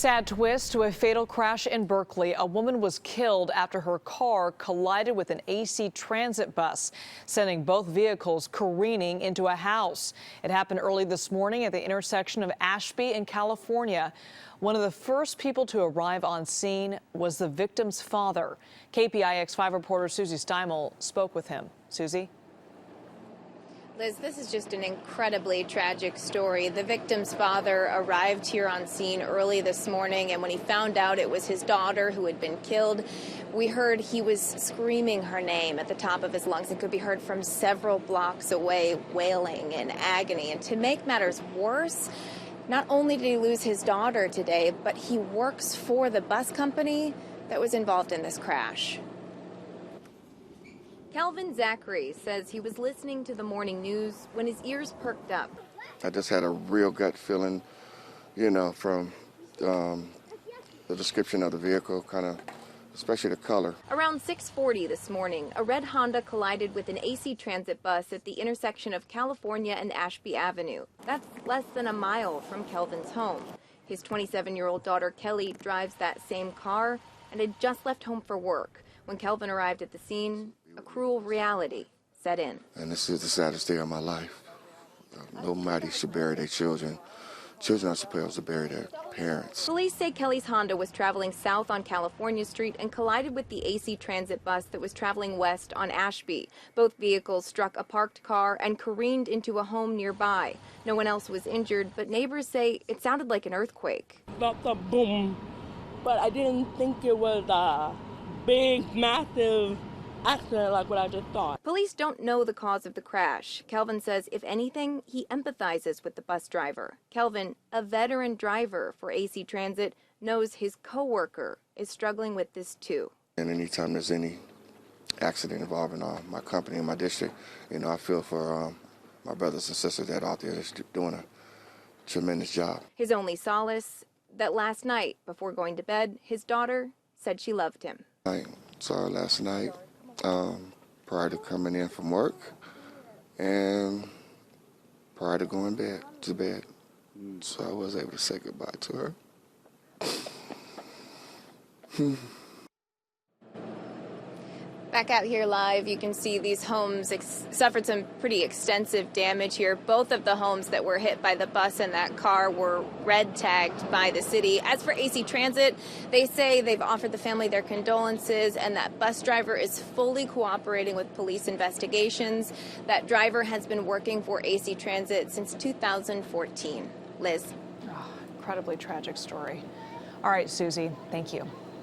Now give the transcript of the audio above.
Sad twist to a fatal crash in Berkeley. A woman was killed after her car collided with an AC transit bus, sending both vehicles careening into a house. It happened early this morning at the intersection of Ashby and California. One of the first people to arrive on scene was the victim's father. KPIX 5 reporter Susie Steimle spoke with him. Susie? Liz, this is just an incredibly tragic story. The victim's father arrived here on scene early this morning, and when he found out it was his daughter who had been killed, we heard he was screaming her name at the top of his lungs and could be heard from several blocks away, wailing in agony. And to make matters worse, not only did he lose his daughter today, but he works for the bus company that was involved in this crash. Calvin Zachary says he was listening to the morning news when his ears perked up. I just had a real gut feeling, from the description of the vehicle, especially the color. Around 6:40 this morning, a red Honda collided with an AC transit bus at the intersection of California and Ashby Avenue. That's less than a mile from Kelvin's home. His 27-year-old daughter, Kelly, drives that same car and had just left home for work. When Kelvin arrived at the scene, a cruel reality set in. And this is the saddest day of my life. Nobody should bury their children. Children are supposed to bury their parents. Police say Kelly's Honda was traveling south on California Street and collided with the AC transit bus that was traveling west on Ashby. Both vehicles struck a parked car and careened into a home nearby. No one else was injured, but neighbors say it sounded like an earthquake. Felt a boom, but I didn't think it was a big, massive accident like what I just thought. Police don't know the cause of the crash. Kelvin says, if anything, he empathizes with the bus driver. Kelvin, a veteran driver for AC Transit, knows his coworker is struggling with this too. And anytime there's any accident involving my company and my district, I feel for my brothers and sisters that are out there that's doing a tremendous job. His only solace, that last night, before going to bed, his daughter said she loved him. I saw her last night prior to coming in from work and prior to going to bed. So I was able to say goodbye to her. Back out here live, you can see these homes suffered some pretty extensive damage here. Both of the homes that were hit by the bus and that car were red tagged by the city. As for AC Transit, they say they've offered the family their condolences and that bus driver is fully cooperating with police investigations. That driver has been working for AC Transit since 2014. Liz. Oh, incredibly tragic story. All right, Susie, thank you.